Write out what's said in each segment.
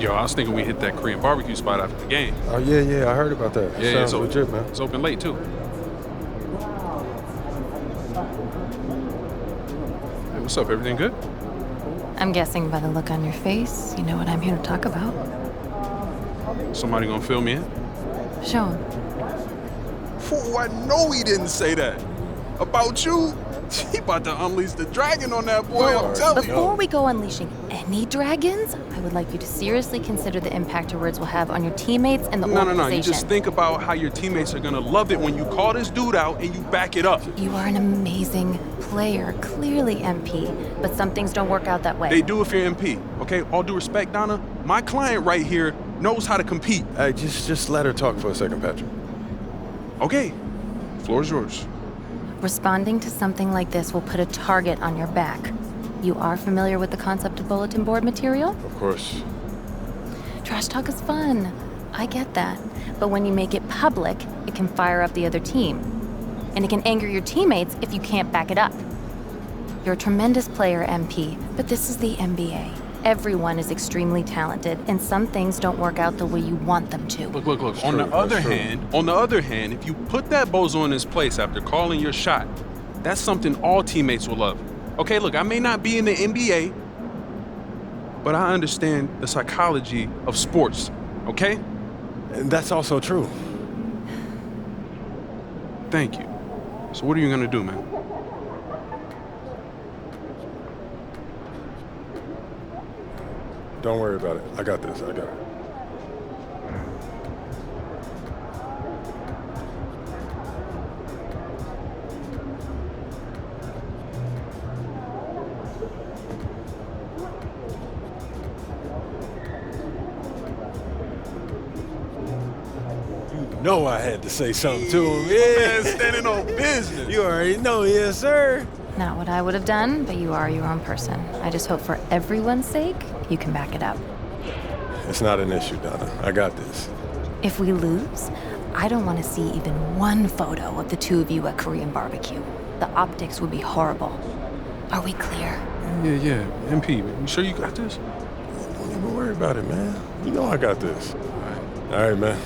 Yo, I was thinking we hit that Korean barbecue spot after the game. Oh, yeah, I heard about that. Yeah, Sounds legit, man. It's open late, too. Hey, what's up? Everything good? I'm guessing by the look on your face, you know what I'm here to talk about. Somebody gonna fill me in? Show him. Fool, I know he didn't say that. About you? He about to unleash the dragon on that boy, I'm telling you. Before we go unleashing any dragons, I would like you to seriously consider the impact your words will have on your teammates and the organization. No. You just think about how your teammates are gonna love it when you call this dude out and you back it up. You are an amazing player, clearly MP, but some things don't work out that way. They do if you're MP, okay? All due respect, Donna, my client right here knows how to compete. Hey, just let her talk for a second, Patrick. Okay, floor is yours. Responding to something like this will put a target on your back. You are familiar with the concept of bulletin board material? Of course. Trash talk is fun. I get that. But when you make it public, it can fire up the other team. And it can anger your teammates if you can't back it up. You're a tremendous player, MP, but this is the NBA. Everyone is extremely talented, and some things don't work out the way you want them to. Look. On the other hand, if you put that bozo in his place after calling your shot, that's something all teammates will love. Okay, look, I may not be in the NBA, but I understand the psychology of sports, okay? And that's also true. Thank you. So what are you gonna do, man? Don't worry about it. I got this. I got it. You know I had to say something to him. Man, standing on business. You already know, yes, sir. Not what I would have done, but you are your own person. I just hope for everyone's sake, you can back it up. It's not an issue, Donna. I got this. If we lose, I don't want to see even one photo of the two of you at Korean barbecue. The optics would be horrible. Are we clear? Yeah. MP, you sure you got this? Don't even worry about it, man. You know I got this. All right, man.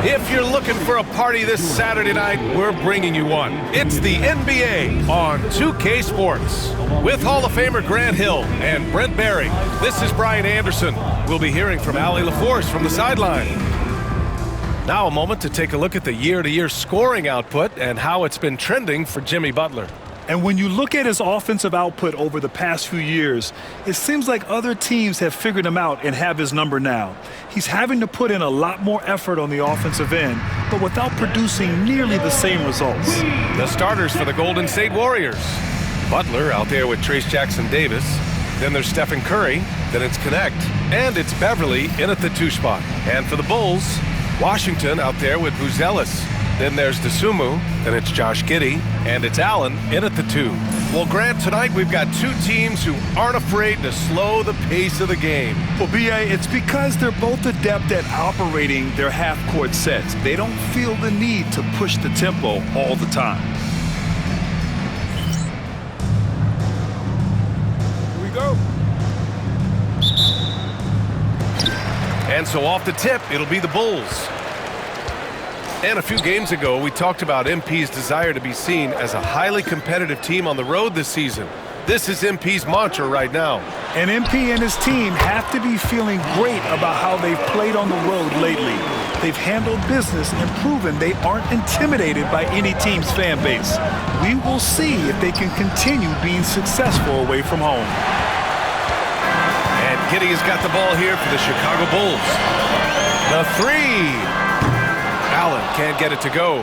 If you're looking for a party this Saturday night, we're bringing you one. It's the NBA on 2K Sports. With Hall of Famer Grant Hill and Brent Barry, this is Brian Anderson. We'll be hearing from Allie LaForce from the sideline. Now a moment to take a look at the year-to-year scoring output and how it's been trending for Jimmy Butler. And when you look at his offensive output over the past few years, it seems like other teams have figured him out and have his number now. He's having to put in a lot more effort on the offensive end, but without producing nearly the same results. The starters for the Golden State Warriors. Butler out there with Trace Jackson-Davis. Then there's Stephen Curry. Then it's Connect. And it's Beverly in at the 2 spot. And for the Bulls, Washington out there with Buzelis. Then there's DeSumo, then it's Josh Giddey, and it's Allen in at the 2. Well, Grant, tonight we've got two teams who aren't afraid to slow the pace of the game. Well, B.A., it's because they're both adept at operating their half-court sets. They don't feel the need to push the tempo all the time. Here we go. And so off the tip, it'll be the Bulls. And a few games ago, we talked about MP's desire to be seen as a highly competitive team on the road this season. This is MP's mantra right now. And MP and his team have to be feeling great about how they've played on the road lately. They've handled business and proven they aren't intimidated by any team's fan base. We will see if they can continue being successful away from home. And Giddey has got the ball here for the Chicago Bulls. The three. Allen can't get it to go.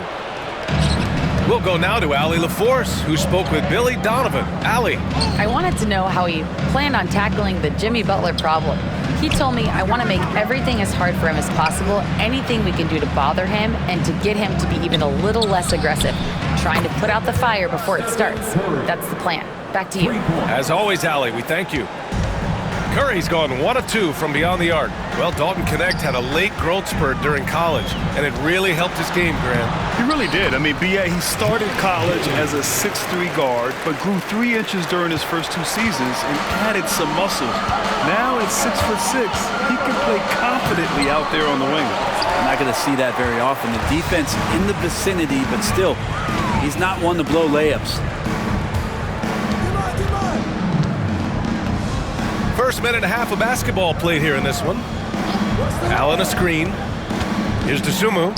We'll go now to Allie LaForce, who spoke with Billy Donovan. Allie. I wanted to know how he planned on tackling the Jimmy Butler problem. He told me, I want to make everything as hard for him as possible, anything we can do to bother him and to get him to be even a little less aggressive, trying to put out the fire before it starts. That's the plan. Back to you. As always, Allie, we thank you. Curry's gone 1 of 2 from beyond the arc. Well, Dalton Connect had a late growth spurt during college, and it really helped his game, Grant. He really did. I mean, B.A., he started college as a 6'3" guard, but grew 3 inches during his first 2 seasons and added some muscle. Now at 6'6", he can play confidently out there on the wing. I'm not going to see that very often. The defense in the vicinity, but still, he's not one to blow layups. First minute and a half of basketball played here in this one. Allen a screen. Here's Dosunmu.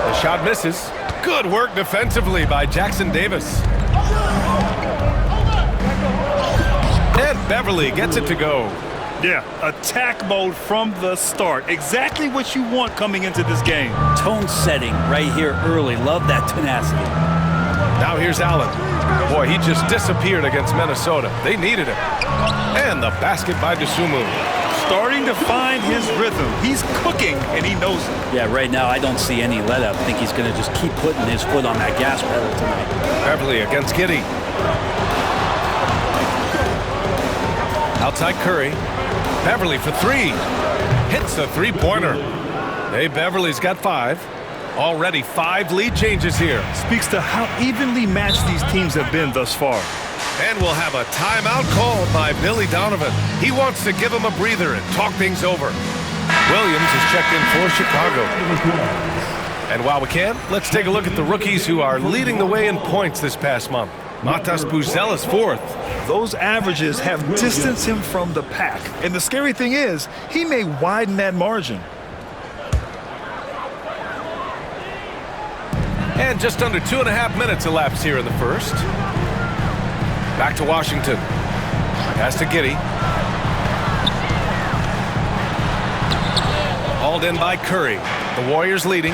The shot misses. Good work defensively by Jackson Davis. And Beverly gets it to go. Yeah, attack mode from the start. Exactly what you want coming into this game. Tone setting right here early. Love that tenacity. Now here's Allen. Boy, he just disappeared against Minnesota. They needed him. And the basket by Dosunmu. Starting to find his rhythm. He's cooking, and he knows it. Yeah, right now I don't see any let up. I think he's going to just keep putting his foot on that gas pedal tonight. Beverly against Giddey. Outside Curry. Beverly for 3. Hits the three-pointer. Hey, Beverly's got 5. Already 5 lead changes here. Speaks to how evenly matched these teams have been thus far. And we'll have a timeout called by Billy Donovan. He wants to give him a breather and talk things over. Williams is checked in for Chicago. And while we can, let's take a look at the rookies who are leading the way in points this past month. Matas Buzelis 4th. Those averages have distanced him from the pack. And the scary thing is, he may widen that margin. And just under 2.5 minutes elapsed here in the first. Back to Washington. Pass to Giddey. Hauled in by Curry. The Warriors leading.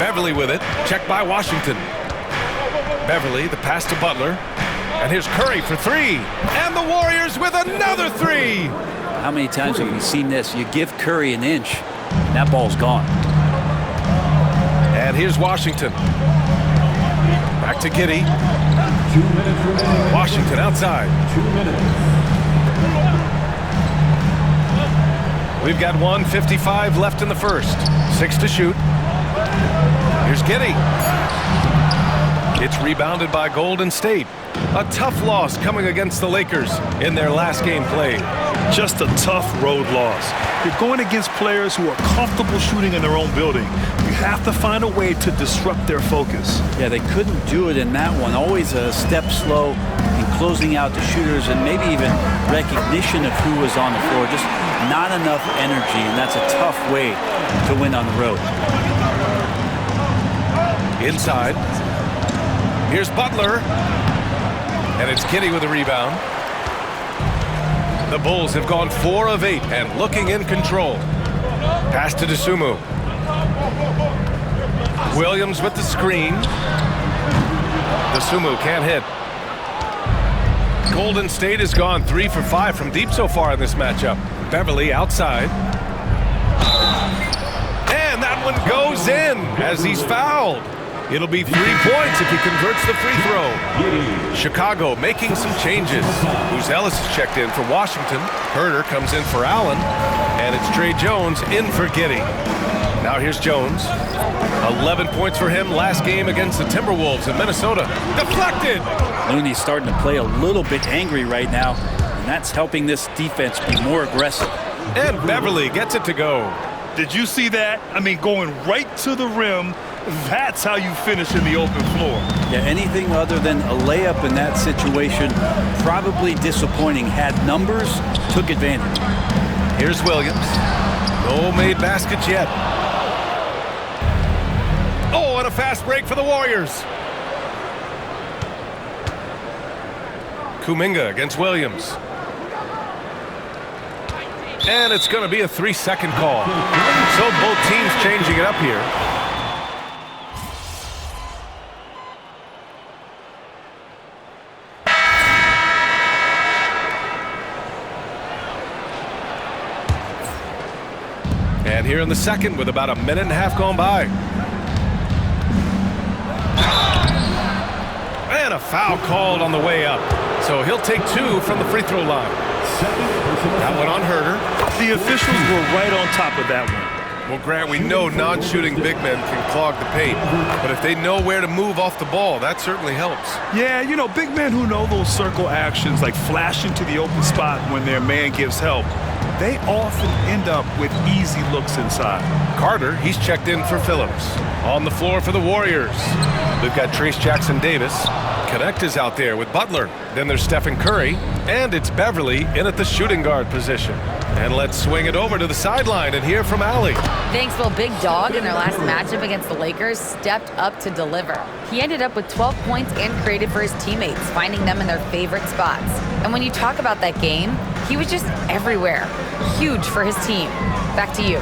Beverly with it. Checked by Washington. Beverly, the pass to Butler. And here's Curry for 3. And the Warriors with another 3. How many times have we seen this? You give Curry an inch, and that ball's gone. And here's Washington. Back to Giddey. Washington outside. We've got 1:55 left in the first. 6 to shoot. Here's Giddey. It's rebounded by Golden State. A tough loss coming against the Lakers in their last game played. Just a tough road loss. You're going against players who are comfortable shooting in their own building. You have to find a way to disrupt their focus. Yeah, they couldn't do it in that one. Always a step slow in closing out the shooters and maybe even recognition of who was on the floor. Just not enough energy, and that's a tough way to win on the road. Inside. Here's Butler. And it's Giddey with a rebound. The Bulls have gone 4 of 8 and looking in control. Pass to Dosunmu. Williams with the screen. Dosunmu can't hit. Golden State has gone 3 for 5 from deep so far in this matchup. Beverly outside. And that one goes in as he's fouled. It'll be 3 points if he converts the free throw. Chicago making some changes. Buzelis is checked in for Washington. Herter comes in for Allen. And it's Trey Jones in for Giddey. Now here's Jones. 11 points for him last game against the Timberwolves in Minnesota. Deflected! Looney's starting to play a little bit angry right now, and that's helping this defense be more aggressive. And Beverly gets it to go. Did you see that? I mean, going right to the rim. That's how you finish in the open floor. Yeah, anything other than a layup in that situation, probably disappointing. Had numbers, took advantage. Here's Williams. No made baskets yet. Oh, and a fast break for the Warriors. Kuminga against Williams. And it's going to be a 3-second call. So both teams changing it up here. And here in the second with about a minute and a half gone by. And a foul called on the way up. So he'll take 2 from the free throw line. That one on Herter. The officials were right on top of that one. Well, Grant, we know non-shooting big men can clog the paint. But if they know where to move off the ball, that certainly helps. Yeah, you know, big men who know those circle actions, like flashing to the open spot when their man gives help, they often end up with easy looks inside. Carter, he's checked in for Phillips. On the floor for the Warriors. We've got Trace Jackson-Davis. Connect is out there with Butler. Then there's Stephen Curry. And it's Beverly in at the shooting guard position. And let's swing it over to the sideline and hear from Allie. Thanks, well, Big Dog in their last matchup against the Lakers stepped up to deliver. He ended up with 12 points and created for his teammates, finding them in their favorite spots. And when you talk about that game, he was just everywhere. Huge for his team. Back to you.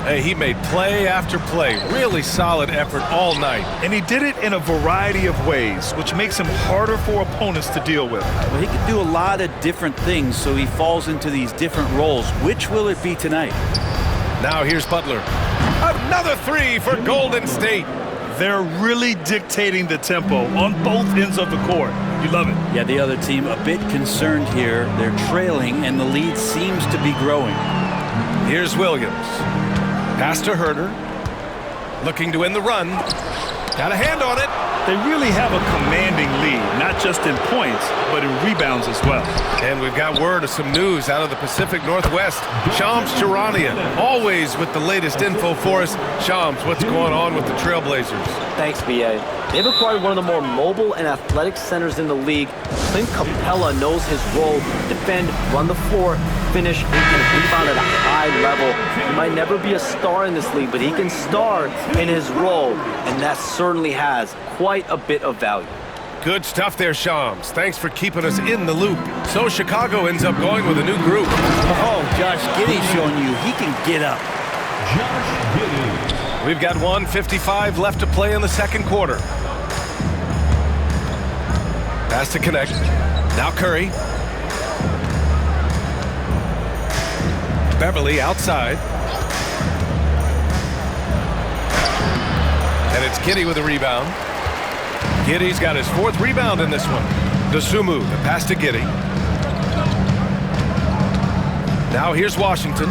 Hey, he made play after play. Really solid effort all night. And he did it in a variety of ways, which makes him harder for opponents to deal with. Well, he can do a lot of different things, so he falls into these different roles. Which will it be tonight? Now here's Butler. Another 3 for Golden State. They're really dictating the tempo on both ends of the court. You love it. Yeah, the other team a bit concerned here. They're trailing, and the lead seems to be growing. Here's Williams. Pass to Herter. Looking to win the run. Got a hand on it. They really have a commanding lead, not just in points, but in rebounds as well. And we've got word of some news out of the Pacific Northwest. Shams Charania, always with the latest info for us. Shams, what's going on with the Trailblazers? Thanks, B.A. They've acquired one of the more mobile and athletic centers in the league. Clint Capella knows his role: defend, run the floor, finish, and can rebound at a high level. He might never be a star in this league, but he can star in his role, and that certainly has quite a bit of value. Good stuff there, Shams. Thanks for keeping us in the loop. So Chicago ends up going with a new group. Oh, Josh Giddey showing you he can get up. We've got 1:55 left to play in the second quarter. Pass to Connect. Now Curry. Beverly outside. And it's Giddey with a rebound. Giddey's got his 4th rebound in this one. Dosunmu, the pass to Giddey. Now here's Washington.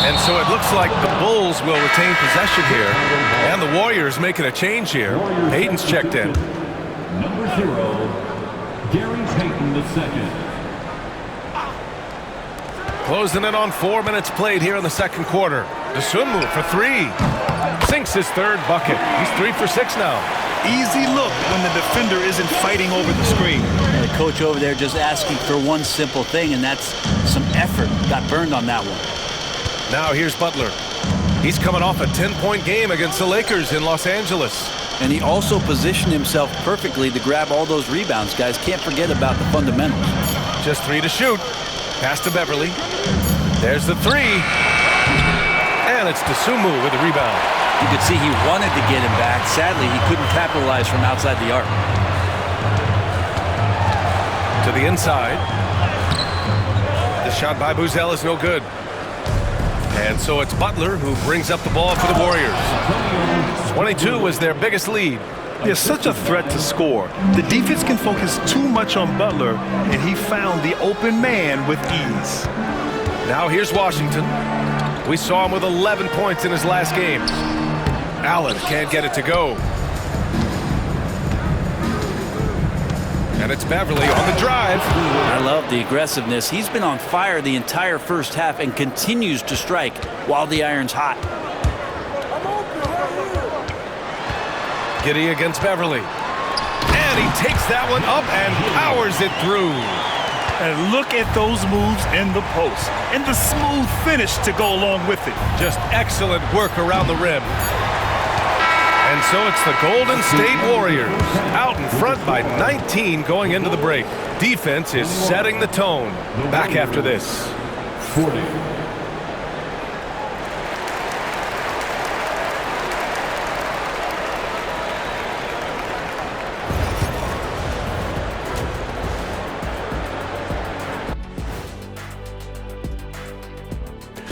And so it looks like the Bulls will retain possession here. And the Warriors making a change here. Payton's checked in. Number 0, Gary Payton II. Closing in on 4 minutes played here in the second quarter. Dosunmu for 3. Sinks his 3rd bucket. He's 3 for 6 now. Easy look when the defender isn't fighting over the screen. And the coach over there just asking for one simple thing, and that's some effort. Got burned on that one. Now here's Butler. He's coming off a 10-point game against the Lakers in Los Angeles. And he also positioned himself perfectly to grab all those rebounds, guys. Can't forget about the fundamentals. Just 3 to shoot. Pass to Beverly. There's the 3. And it's Dosunmu with the rebound. You could see he wanted to get him back. Sadly, he couldn't capitalize from outside the arc. To the inside. The shot by Buzel is no good. And so it's Butler who brings up the ball for the Warriors. 22 was their biggest lead. They're such a threat to score. The defense can focus too much on Butler, and he found the open man with ease. Now here's Washington. We saw him with 11 points in his last game. Allen can't get it to go. And it's Beverly on the drive. I love the aggressiveness. He's been on fire the entire first half and continues to strike while the iron's hot. Giddey against Beverly. And he takes that one up and powers it through. And look at those moves in the post and the smooth finish to go along with it. Just excellent work around the rim. And so it's the Golden State Warriors out in front by 19 going into the break. Defense is setting the tone. Back after this. 40.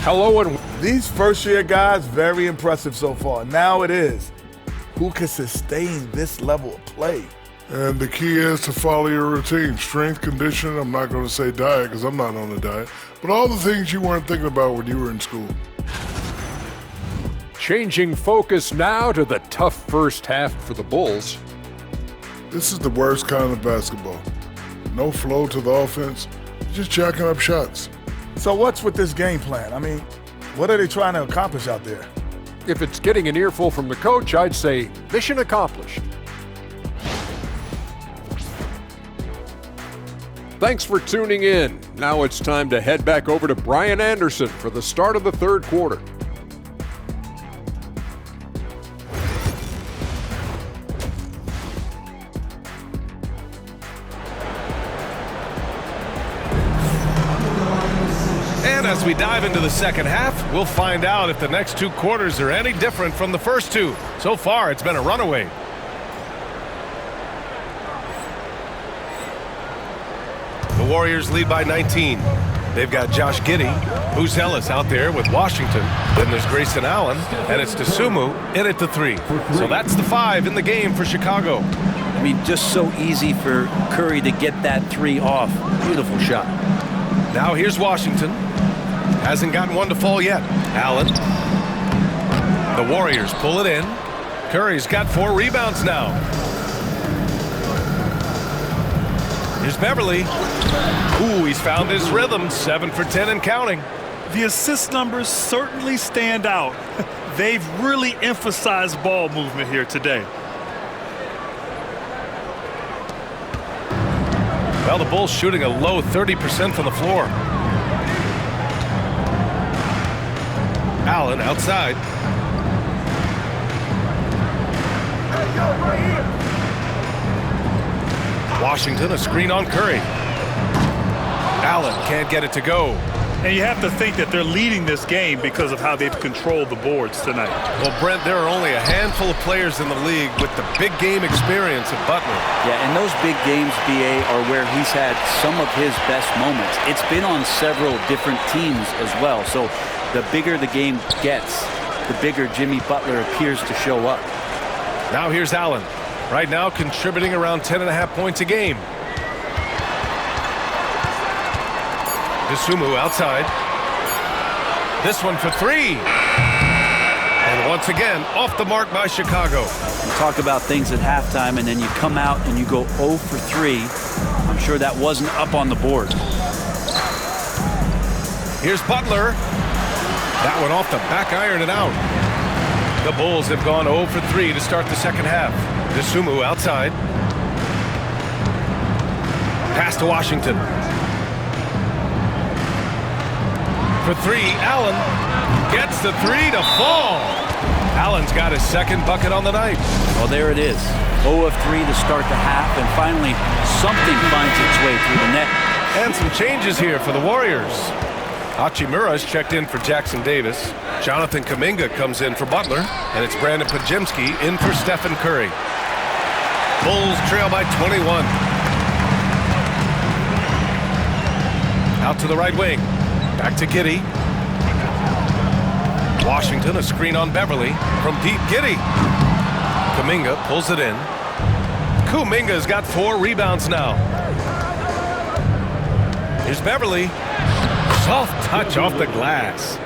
Hello and These first-year guys, very impressive so far. Now it is, who can sustain this level of play? And the key is to follow your routine. Strength, conditioning, I'm not going to say diet because I'm not on a diet, but all the things you weren't thinking about when you were in school. Changing focus now to the tough first half for the Bulls. This is the worst kind of basketball. No flow to the offense, just jacking up shots. So what's with this game plan? I mean, what are they trying to accomplish out there? If it's getting an earful from the coach, I'd say mission accomplished. Thanks for tuning in. Now it's time to head back over to Brian Anderson for the start of the third quarter. And as we dive into the second half, we'll find out if the next two quarters are any different from the first two. So far, it's been a runaway. The Warriors lead by 19. They've got Josh Giddey, who's Ellis out there with Washington. Then there's Grayson Allen, and it's Dosunmu in at the 3. So that's the 5 in the game for Chicago. I mean, just so easy for Curry to get that 3 off. Beautiful shot. Now here's Washington. Hasn't gotten one to fall yet. Allen. The Warriors pull it in. Curry's got 4 rebounds now. Here's Beverly. Ooh, he's found his rhythm. 7 for 10 and counting. The assist numbers certainly stand out. They've really emphasized ball movement here today. Well, the Bulls shooting a low 30% from the floor. Allen outside. Washington, a screen on Curry. Allen can't get it to go. And you have to think that they're leading this game because of how they've controlled the boards tonight. Well, Brent, there are only a handful of players in the league with the big game experience of Butler. Yeah, and those big games, BA, are where he's had some of his best moments. It's been on several different teams as well. So the bigger the game gets, the bigger Jimmy Butler appears to show up. Now here's Allen. Right now contributing around 10.5 points a game. Dosunmu outside. This one for 3. And once again, off the mark by Chicago. You talk about things at halftime, and then you come out and you go 0 for 3. I'm sure that wasn't up on the board. Here's Butler. That one off the back iron and out. The Bulls have gone 0 for 3 to start the second half. Dosunmu outside. Pass to Washington. For 3, Allen gets the 3 to fall. Allen's got his second bucket on the night. Well, there it is. 0 of 3 to start the half, and finally something finds its way through the net. And some changes here for the Warriors. Hachimura's checked in for Jackson Davis. Jonathan Kuminga comes in for Butler, and it's Brandon Podziemski in for Stephen Curry. Bulls trail by 21. Out to the right wing. Back to Giddey. Washington, a screen on Beverly. From deep, Giddey. Kuminga pulls it in. Kuminga's got 4 rebounds now. Here's Beverly. Soft touch off the glass.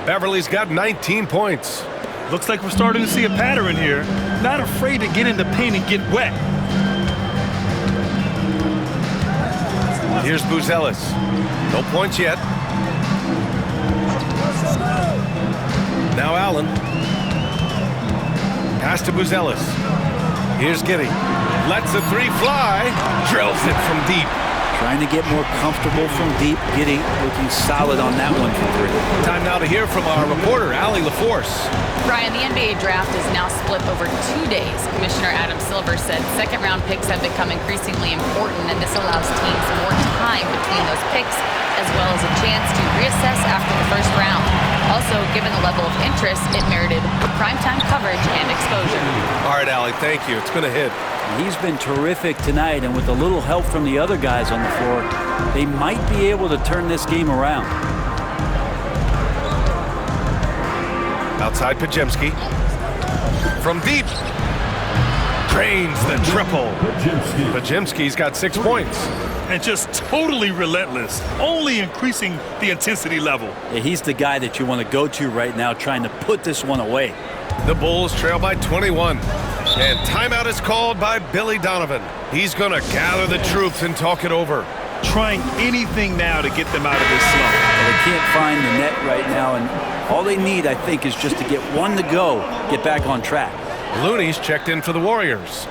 Beverly's got 19 points. Looks like we're starting to see a pattern here. Not afraid to get in the paint and get wet. Here's Buzelis. No points yet. Now Allen. Pass to Buzelis. Here's Giddey. Lets the three fly. Drills it from deep. Trying to get more comfortable from deep. Giddey looking solid on that one from three. Time now to hear from our reporter, Allie LaForce. Brian, the NBA draft is now split over 2 days. Commissioner Adam Silver said second-round picks have become increasingly important, and this allows teams more time between those picks, as well as a chance to reassess after the first round. Also, given the level of interest, it merited primetime coverage and exposure. All right, Allie, thank you. It's been a hit. He's been terrific tonight, and with a little help from the other guys on the floor, they might be able to turn this game around. Outside Pajemski. From deep. Drains the triple. Pajemski's got 6 points. And just totally relentless, only increasing the intensity level. Yeah, he's the guy that you want to go to right now, trying to put this one away. The Bulls trail by 21. And timeout is called by Billy Donovan. He's going to gather the troops and talk it over. Trying anything now to get them out of this slump. Well, they can't find the net right now, and all they need, I think, is just to get one to go, get back on track. Looney's checked in for the Warriors.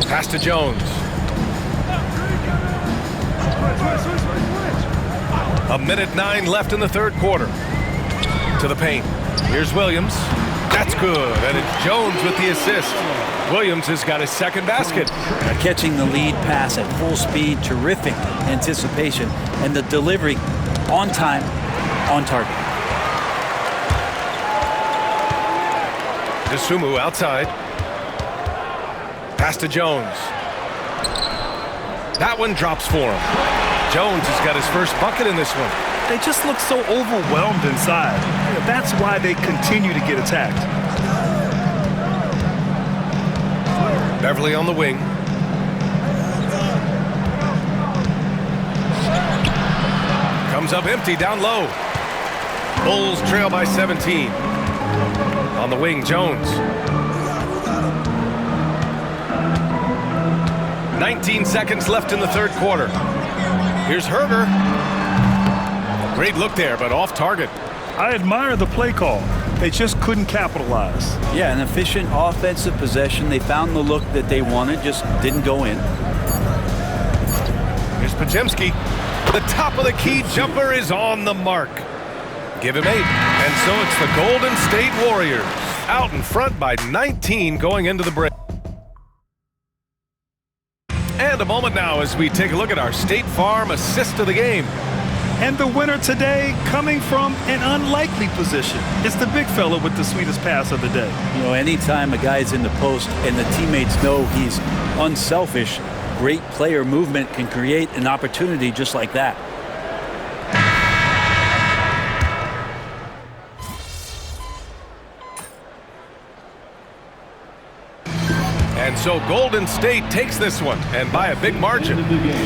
Pass to Jones. A minute 9 left in the third quarter. To the paint. Here's Williams. That's good, and it's Jones with the assist. Williams has got his second basket. Catching the lead pass at full speed, terrific anticipation, and the delivery on time, on target. DeSumo outside. Pass to Jones. That one drops for him. Jones has got his first bucket in this one. They just look so overwhelmed inside. That's why they continue to get attacked. Beverly on the wing. Comes up empty down low. Bulls trail by 17. On the wing, Jones. 19 seconds left in the third quarter. Here's Herter. Great look there, but off target. I admire the play call. They just couldn't capitalize. Yeah, an efficient offensive possession. They found the look that they wanted, just didn't go in. Here's Pajemski. The top of the key jumper is on the mark. Give him 8. And so it's the Golden State Warriors out in front by 19 going into the break. And a moment now as we take a look at our State Farm assist of the game. And the winner today coming from an unlikely position. It's the big fella with the sweetest pass of the day. You know, anytime a guy's in the post and the teammates know he's unselfish, great player movement can create an opportunity just like that. And so Golden State takes this one, and by a big margin.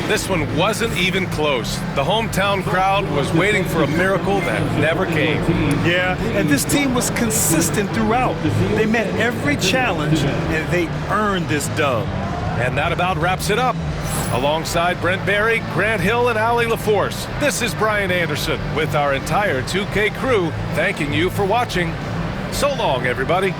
This one wasn't even close. The hometown crowd was waiting for a miracle that never came. Yeah, and this team was consistent throughout. They met every challenge, and they earned this dub. And that about wraps it up. Alongside Brent Barry, Grant Hill, and Allie LaForce, this is Brian Anderson with our entire 2K crew thanking you for watching. So long, everybody.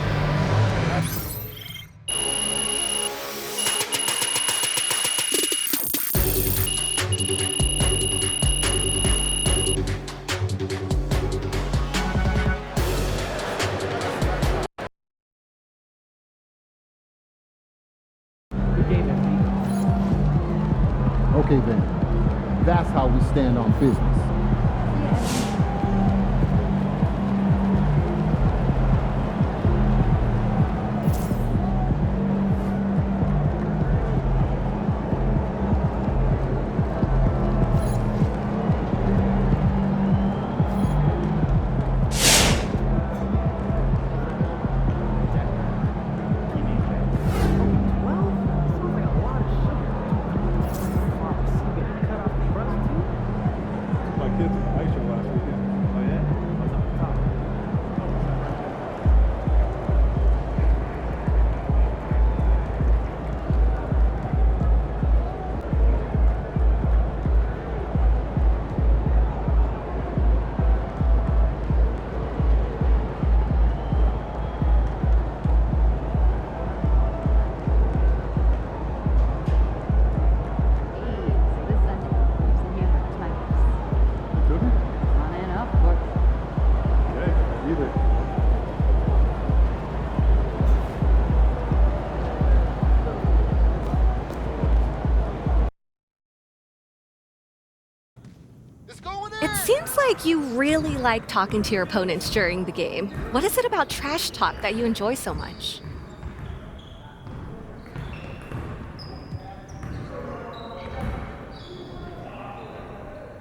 Okay then, that's how we stand on business. It seems like you really like talking to your opponents during the game. What is it about trash talk that you enjoy so much?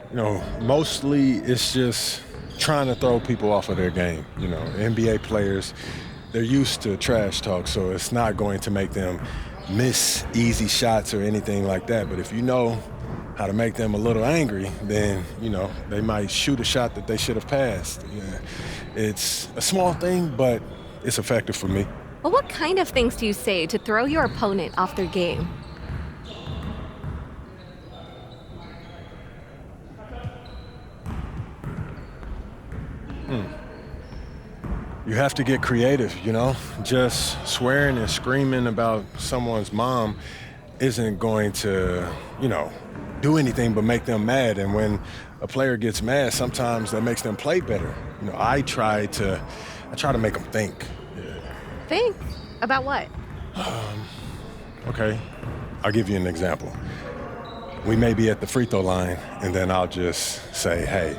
You know, mostly it's just trying to throw people off of their game. You know, NBA players, they're used to trash talk, so it's not going to make them miss easy shots or anything like that. But if you know how to make them a little angry, then, you know, they might shoot a shot that they should have passed. Yeah. It's a small thing, but it's effective for me. Well, what kind of things do you say to throw your opponent off their game? You have to get creative, you know? Just swearing and screaming about someone's mom isn't going to, you know, do anything but make them mad. And when a player gets mad, sometimes that makes them play better. You know, I try to make them think. Yeah. Think? About what? Okay, I'll give you an example. We may be at the free throw line, and then I'll just say, hey,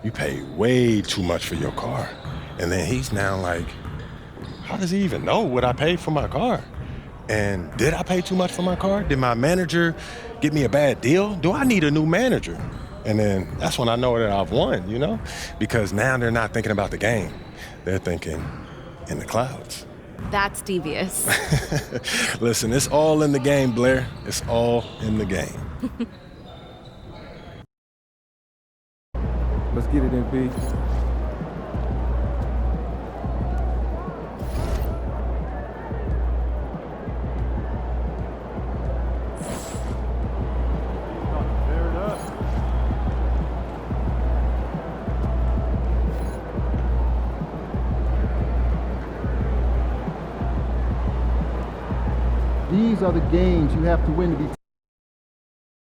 you pay way too much for your car. And then he's now like, how does he even know what I paid for my car? And did I pay too much for my car? Did my manager give me a bad deal? Do I need a new manager? And then that's when I know that I've won, you know? Because now they're not thinking about the game. They're thinking in the clouds. That's devious. Listen, it's all in the game, Blair. It's all in the game. Let's get it in, B. These are the games you have to win to be